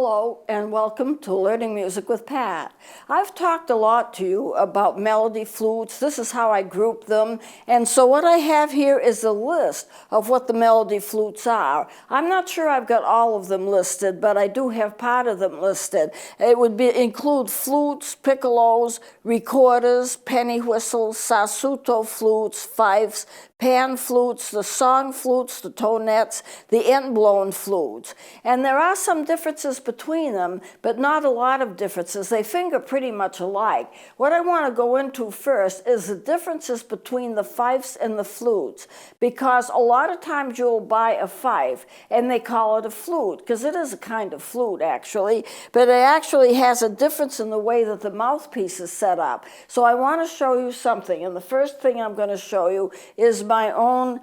Hello and welcome to Learning Music with Pat. I've talked a lot to you about melody flutes. This is how I group them. And so what I have here is a list of what the melody flutes are. I'm not sure I've got all of them listed, but I do have part of them listed. It would include flutes, piccolos, recorders, penny whistles, sassoto flutes, fifes, pan flutes, the song flutes, the tonettes, the end-blown flutes. And there are some differences between them, but not a lot of differences. They finger pretty much alike. What I want to go into first is the differences between the fifes and the flutes, because a lot of times you'll buy a fife and they call it a flute, because it is a kind of flute actually, but it actually has a difference in the way that the mouthpiece is set up. So I want to show you something, and the first thing I'm going to show you is my own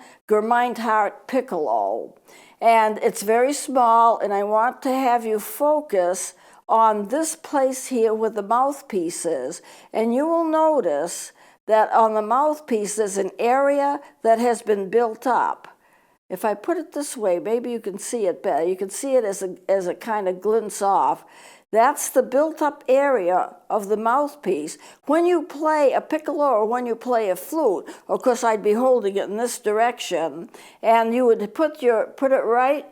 piccolo. And it's very small, and I want to have you focus on this place here where the mouthpiece is. And you will notice that on the mouthpiece there's an area that has been built up. If I put it this way, maybe you can see it better. You can see it as a kind of glints off. That's the built-up area of the mouthpiece. When you play a piccolo or when you play a flute, of course I'd be holding it in this direction, and you would put it right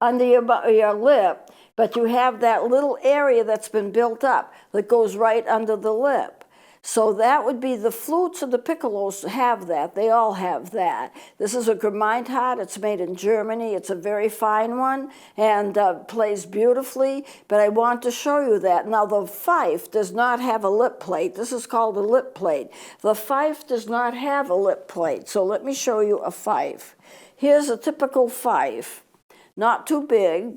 under your lip, but you have that little area that's been built up that goes right under the lip. So that would be the flutes and the piccolos have that. They all have that. This is a Gemeinhardt. It's made in Germany. It's a very fine one and plays beautifully, but I want to show you that. Now the fife does not have a lip plate. This is called a lip plate. The fife does not have a lip plate, so let me show you a fife. Here's a typical fife, not too big,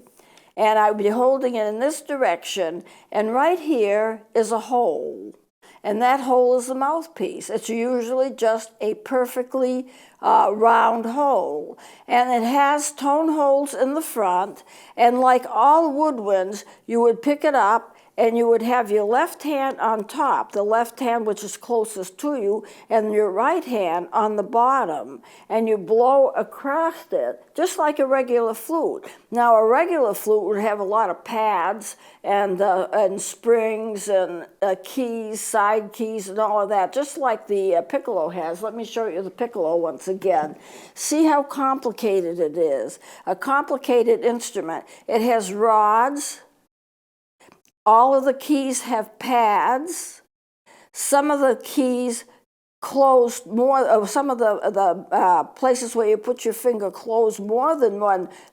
and I would be holding it in this direction, and right here is a hole. And that hole is the mouthpiece. It's usually just a perfectly round hole. And it has tone holes in the front. And like all woodwinds, you would pick it up and you would have your left hand on top, the left hand which is closest to you, and your right hand on the bottom. And you blow across it, just like a regular flute. Now, a regular flute would have a lot of pads and springs and keys, side keys, and all of that, just like the piccolo has. Let me show you the piccolo once again. See how complicated it is. A complicated instrument. It has rods. All of the keys have pads. Some of the keys close more, some of the places where you put your finger close more than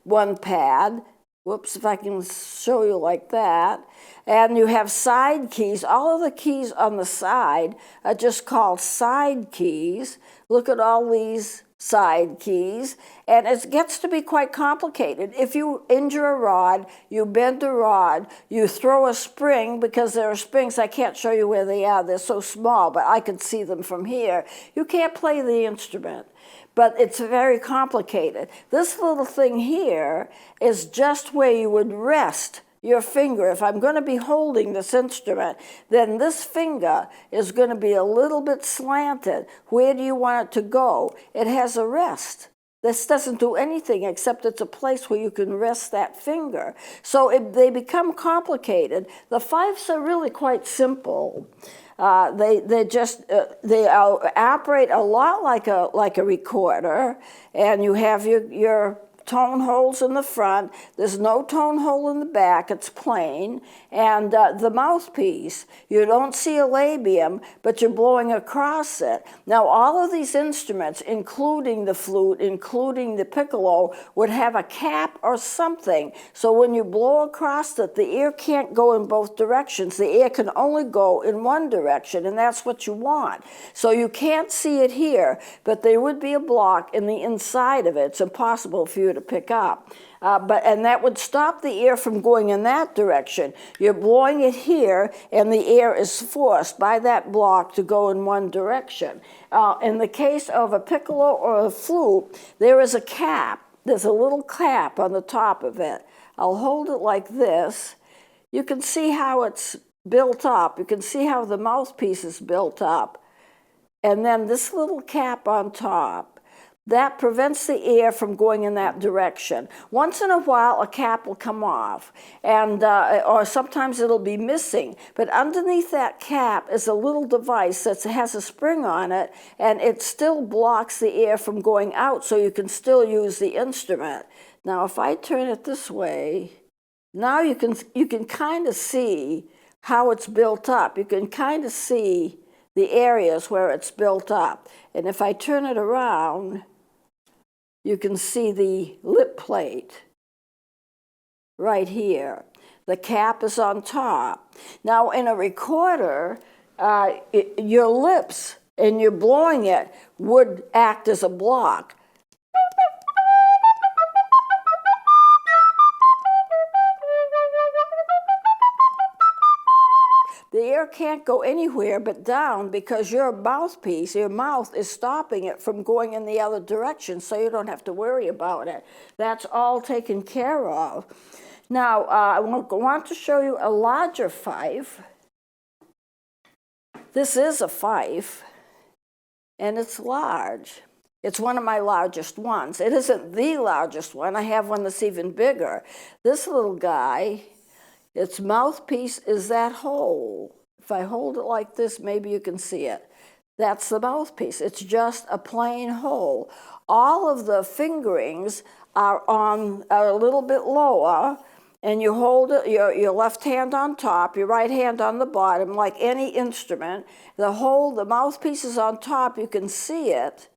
one pad. Whoops, if I can show you like that. And you have side keys. All of the keys on the side are just called side keys. Look at all these side keys, and it gets to be quite complicated. If you injure a rod, you bend the rod, you throw a spring, because there are springs, I can't show you where they are, they're so small, but I can see them from here. You can't play the instrument, but it's very complicated. This little thing here is just where you would rest your finger. If I'm going to be holding this instrument, then this finger is going to be a little bit slanted. Where do you want it to go? It has a rest. This doesn't do anything except it's a place where you can rest that finger. So if they become complicated, the fifes are really quite simple. They operate a lot like a recorder, and you have your tone holes in the front. There's no tone hole in the back. It's plain. And the mouthpiece, you don't see a labium, but you're blowing across it. Now, all of these instruments, including the flute, including the piccolo, would have a cap or something. So when you blow across it, the air can't go in both directions. The air can only go in one direction, and that's what you want. So you can't see it here, but there would be a block in the inside of it. It's impossible for you to pick up. And that would stop the air from going in that direction. You're blowing it here, and the air is forced by that block to go in one direction. In the case of a piccolo or a flute, there is a cap. There's a little cap on the top of it. I'll hold it like this. You can see how it's built up. You can see how the mouthpiece is built up. And then this little cap on top. that prevents the air from going in that direction. Once in a while, a cap will come off, and or sometimes it'll be missing. But underneath that cap is a little device that has a spring on it, and it still blocks the air from going out, so you can still use the instrument. Now, if I turn it this way, now you can kind of see how it's built up. You can kind of see the areas where it's built up. And if I turn it around, you can see the lip plate right here. The cap is on top. Now, in a recorder, your lips, and you're blowing it, would act as a block. The air can't go anywhere but down because your mouthpiece, your mouth is stopping it from going in the other direction, so you don't have to worry about it. That's all taken care of. Now, I want to show you a larger fife. This is a fife, and it's large. It's one of my largest ones. It isn't the largest one. I have one that's even bigger. This little guy, its mouthpiece is that hole. If I hold it like this, maybe you can see it. That's the mouthpiece. It's just a plain hole. All of the fingerings are a little bit lower, and you hold it, your left hand on top, your right hand on the bottom, like any instrument. The mouthpiece is on top. You can see it,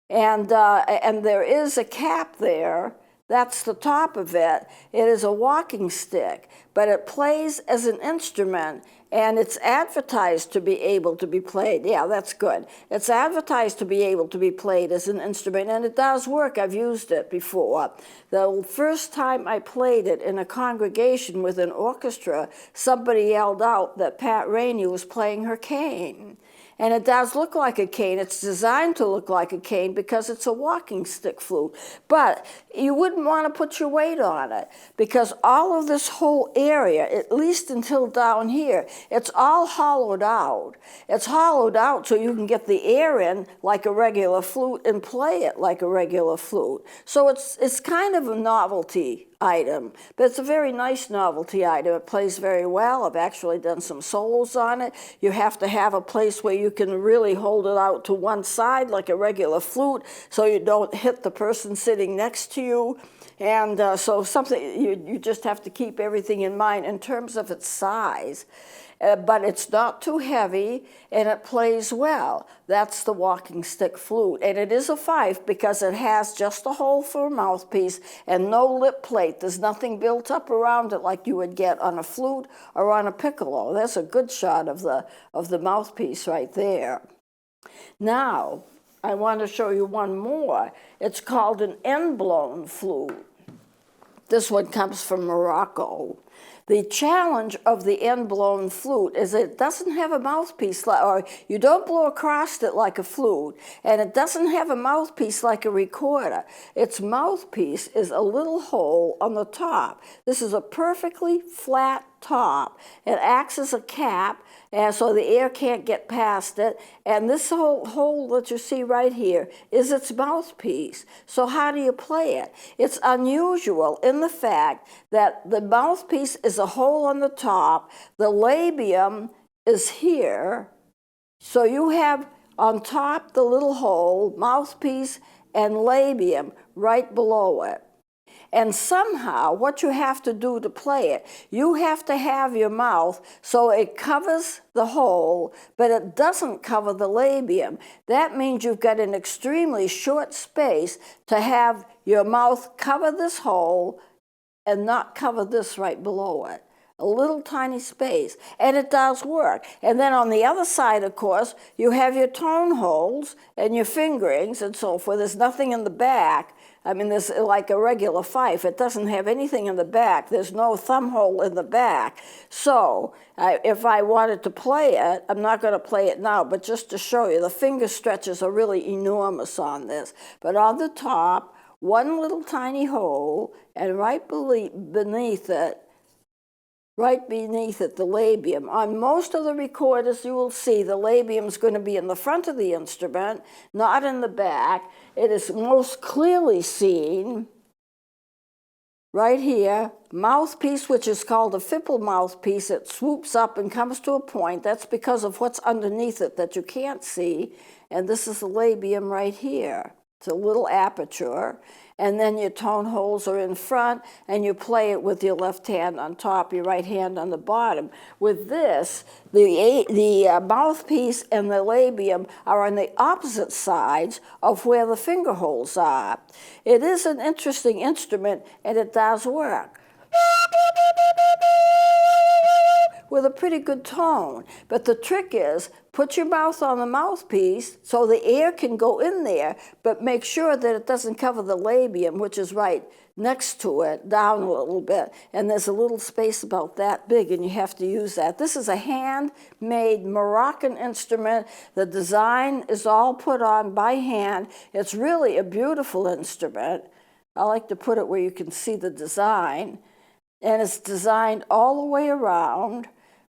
and there is a cap there. That's the top of it. It is a walking stick, but it plays as an instrument, and it's advertised to be able to be played. Yeah, that's good. It's advertised to be able to be played as an instrument, and it does work. I've used it before. The first time I played it in a congregation with an orchestra, somebody yelled out that Pat Rainey was playing her cane. And it does look like a cane. It's designed to look like a cane because it's a walking stick flute. But you wouldn't want to put your weight on it because all of this whole area, at least until down here, it's all hollowed out. It's hollowed out so you can get the air in like a regular flute and play it like a regular flute. So it's kind of a novelty item, but it's a very nice novelty item. It plays very well. I've actually done some solos on it. You have to have a place where you can really hold it out to one side like a regular flute so you don't hit the person sitting next to you. And so something you just have to keep everything in mind in terms of its size. But it's not too heavy, and it plays well. That's the walking stick flute. And it is a fife because it has just a hole for a mouthpiece and no lip plate. There's nothing built up around it like you would get on a flute or on a piccolo. That's a good shot of the mouthpiece right there. Now, I want to show you one more. It's called an end-blown flute. This one comes from Morocco. The challenge of the end-blown flute is it doesn't have a mouthpiece, or you don't blow across it like a flute, and it doesn't have a mouthpiece like a recorder. Its mouthpiece is a little hole on the top. This is a perfectly flat top. It acts as a cap, and so the air can't get past it. And this whole hole that you see right here is its mouthpiece. So how do you play it? It's unusual in the fact that the mouthpiece is a hole on the top. The labium is here. So you have on top the little hole, mouthpiece, and labium right below it. And somehow, what you have to do to play it, you have to have your mouth so it covers the hole, but it doesn't cover the labium. That means you've got an extremely short space to have your mouth cover this hole and not cover this right below it. A little tiny space, and it does work. And then on the other side, of course, you have your tone holes and your fingerings and so forth. There's nothing in the back. I mean, there's like a regular fife. It doesn't have anything in the back. There's no thumb hole in the back. So if I wanted to play it, I'm not going to play it now, but just to show you, the finger stretches are really enormous on this. But on the top, one little tiny hole, and right beneath it, right beneath it, the labium. On most of the recorders, you will see the labium is going to be in the front of the instrument, not in the back. It is most clearly seen right here, mouthpiece, which is called a fipple mouthpiece. It swoops up and comes to a point. That's because of what's underneath it that you can't see. And this is the labium right here. It's a little aperture. And then your tone holes are in front, and you play it with your left hand on top, your right hand on the bottom. With this, the mouthpiece and the labium are on the opposite sides of where the finger holes are. It is an interesting instrument, and it does work with a pretty good tone. But the trick is, put your mouth on the mouthpiece so the air can go in there, but make sure that it doesn't cover the labium, which is right next to it, down a little bit. And there's a little space about that big, and you have to use that. This is a handmade Moroccan instrument. The design is all put on by hand. It's really a beautiful instrument. I like to put it where you can see the design. And it's designed all the way around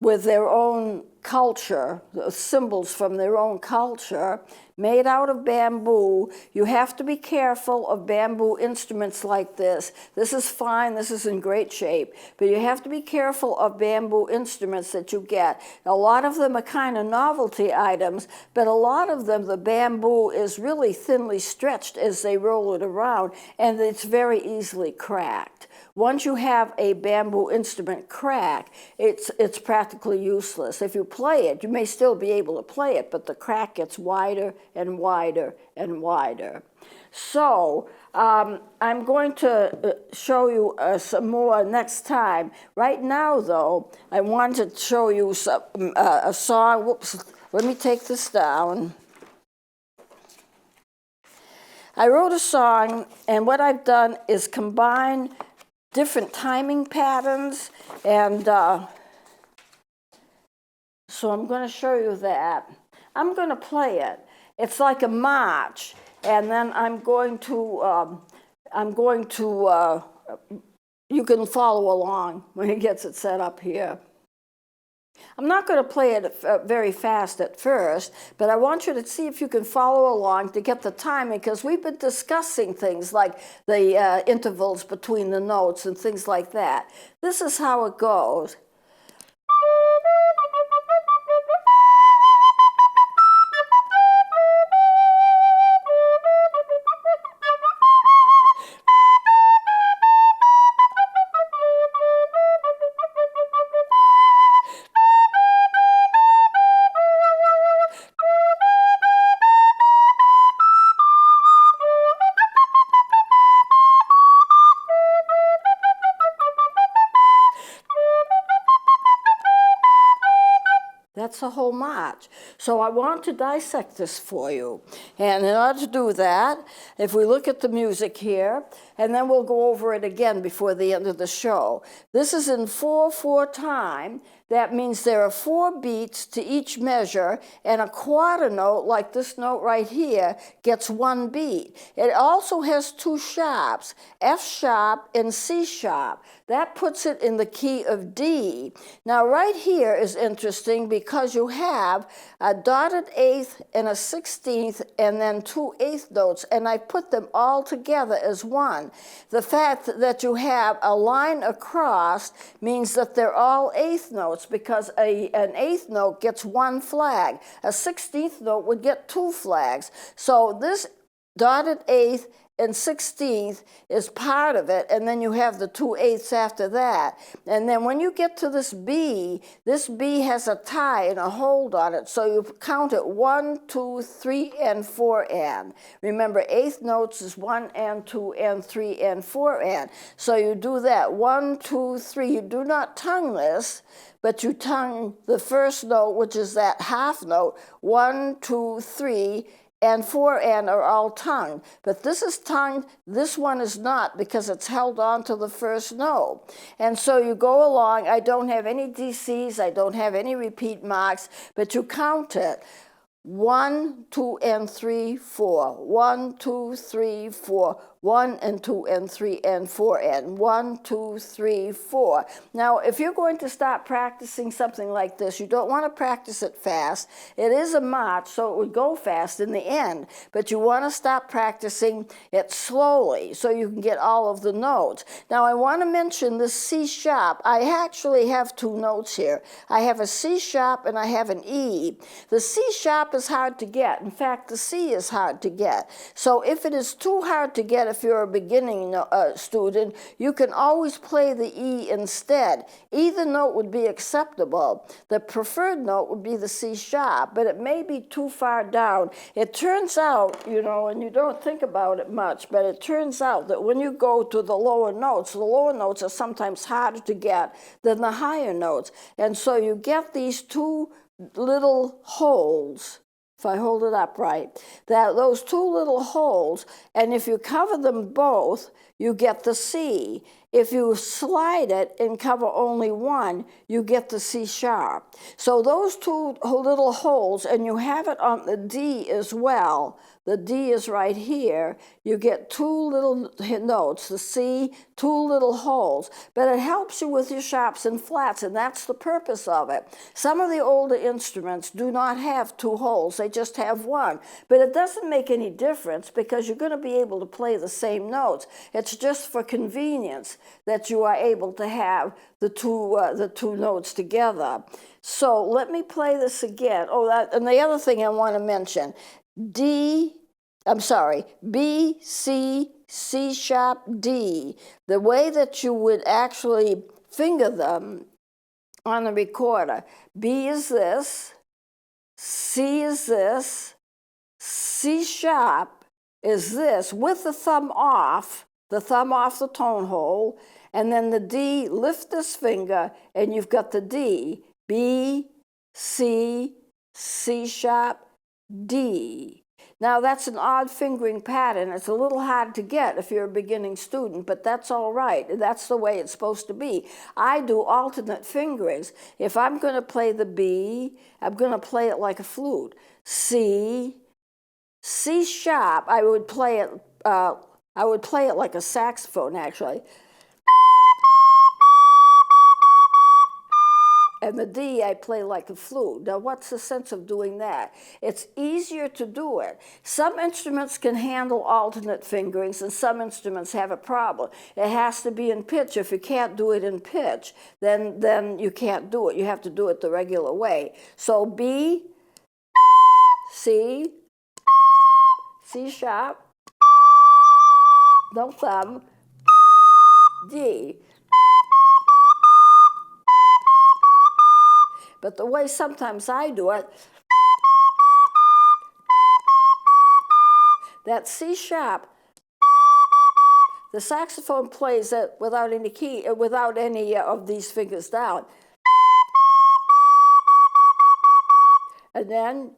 with their own culture, symbols from their own culture, made out of bamboo. You have to be careful of bamboo instruments like this. This is fine, this is in great shape, but you have to be careful of bamboo instruments that you get. A lot of them are kind of novelty items, but a lot of them, the bamboo is really thinly stretched as they roll it around, and it's very easily cracked. Once you have a bamboo instrument crack, it's practically useless. If you play it, you may still be able to play it, but the crack gets wider and wider and wider. So I'm going to show you some more next time. Right now, though, I want to show you a song. Whoops, let me take this down. I wrote a song, and what I've done is combine different timing patterns, and so I'm going to show you that. I'm going to play it. It's like a march, and then I'm going to you can follow along when he gets it set up here. I'm not going to play it very fast at first, but I want you to see if you can follow along to get the timing, because we've been discussing things like the intervals between the notes and things like that. This is how it goes. That's the whole march. So I want to dissect this for you. And in order to do that, if we look at the music here, and then we'll go over it again before the end of the show. This is in 4/4 time. That means there are 4 beats to each measure, and a quarter note, like this note right here, gets 1 beat. It also has 2 sharps, F sharp and C sharp. That puts it in the key of D. Now right here is interesting because you have a dotted eighth and a 16th and then 2 eighth notes, and I put them all together as one. The fact that you have a line across means that they're all eighth notes, because an eighth note gets 1 flag. A 16th note would get 2 flags. So this dotted eighth and 16th is part of it, and then you have the 2 eighths after that. And then when you get to this B has a tie and a hold on it, so you count it 1, 2, 3, and 4 and. Remember, eighth notes is 1 and 2 and 3 and 4 and. So you do that 1, 2, 3. You do not tongue this, but you tongue the first note, which is that half note, 1, 2, 3, and 4 and are all tongued. But this is tongued, this one is not, because it's held on to the first note. And so you go along. I don't have any DCs, I don't have any repeat marks, but you count it. 1, 2, and 3, 4. 1, 2, 3, 4. 1 and 2 and 3 and 4 and 1, 2, 3, 4. Now, if you're going to start practicing something like this, you don't want to practice it fast. It is a march, so it would go fast in the end, but you want to start practicing it slowly so you can get all of the notes. Now, I want to mention this C sharp. I actually have two notes here. I have a C sharp and I have an E. The C sharp is hard to get. In fact, the C is hard to get. So if it is too hard to get, if you're a beginning student, you can always play the E instead. Either note would be acceptable. The preferred note would be the C sharp, but it may be too far down. It turns out, you know, and you don't think about it much, but it turns out that when you go to the lower notes are sometimes harder to get than the higher notes. And so you get these two little holes, if I hold it up right, those two little holes, and if you cover them both, you get the C. If you slide it and cover only one, you get the C sharp. So those two little holes, and you have it on the D as well. The D is right here. You get two little notes, the C, two little holes. But it helps you with your sharps and flats, and that's the purpose of it. Some of the older instruments do not have two holes. They just have one. But it doesn't make any difference because you're going to be able to play the same notes. It's just for convenience that you are able to have the two notes together. So let me play this again. And the other thing I want to mention, B, C, C sharp, D. The way that you would actually finger them on the recorder, B is this, C is this, C sharp is this with the thumb off the tone hole, and then the D, lift this finger, and you've got the D, B, C, C sharp, D. Now that's an odd fingering pattern. It's a little hard to get if you're a beginning student, but that's all right. That's the way it's supposed to be. I do alternate fingerings. If I'm going to play the B, I'm going to play it like a flute. C, C sharp, I would play it like a saxophone, actually. And the D, I play like a flute. Now, what's the sense of doing that? It's easier to do it. Some instruments can handle alternate fingerings, and some instruments have a problem. It has to be in pitch. If you can't do it in pitch, then you can't do it. You have to do it the regular way. So B, C, C sharp, no thumb, D. But the way sometimes I do it, that C sharp, the saxophone plays it without any key, without any of these fingers down. And then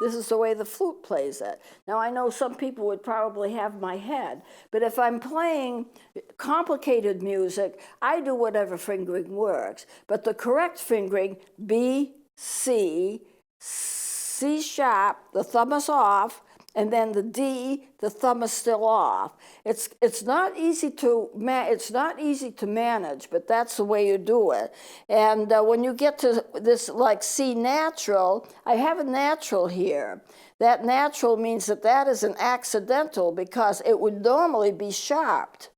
this is the way the flute plays it. Now, I know some people would probably have my head, but if I'm playing complicated music, I do whatever fingering works. But the correct fingering, B, C, C sharp, the thumb is off, and then the D, the thumb is still off. It's not easy to manage, but that's the way you do it. And when you get to this, like C natural, I have a natural here. That natural means that is an accidental because it would normally be sharped.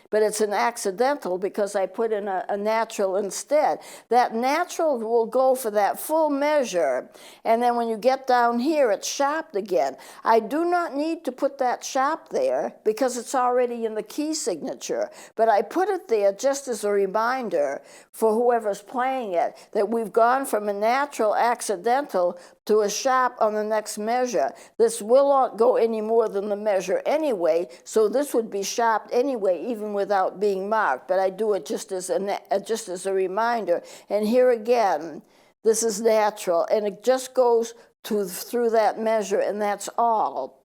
But it's an accidental because I put in a natural instead. That natural will go for that full measure, and then when you get down here, it's sharped again. I do not need to put that sharp there because it's already in the key signature, but I put it there just as a reminder for whoever's playing it that we've gone from a natural accidental to a sharp on the next measure. This will not go any more than the measure anyway, so this would be sharped anyway, even without being marked, but I do it just as a reminder. And here again, this is natural, and it just goes through that measure, and that's all.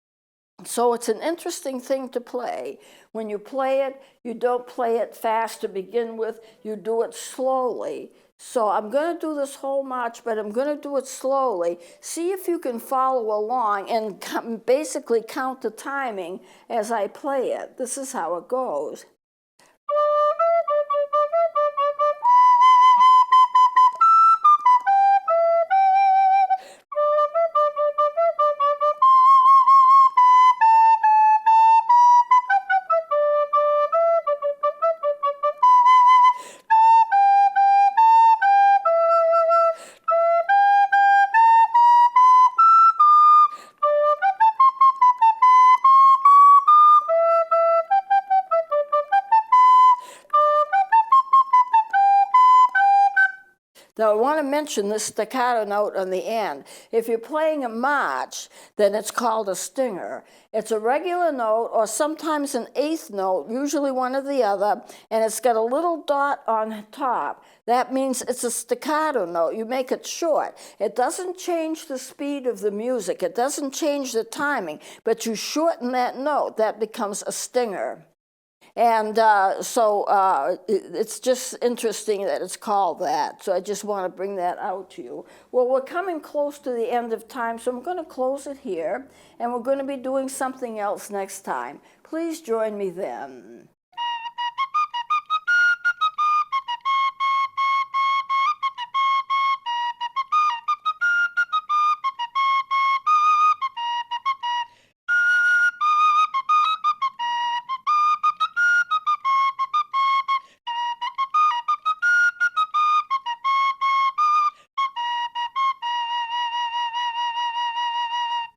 So it's an interesting thing to play. When you play it, you don't play it fast to begin with. You do it slowly So I'm going to do this whole march, but I'm going to do it slowly. See if you can follow along and basically count the timing as I play it. This is how it goes. Now, I want to mention this staccato note on the end. If you're playing a march, then it's called a stinger. It's a regular note or sometimes an eighth note, usually one or the other, and it's got a little dot on top. That means it's a staccato note. You make it short. It doesn't change the speed of the music. It doesn't change the timing, but you shorten that note. That becomes a stinger. And it's just interesting that it's called that. So I just want to bring that out to you. Well, we're coming close to the end of time, so I'm going to close it here. And we're going to be doing something else next time. Please join me then.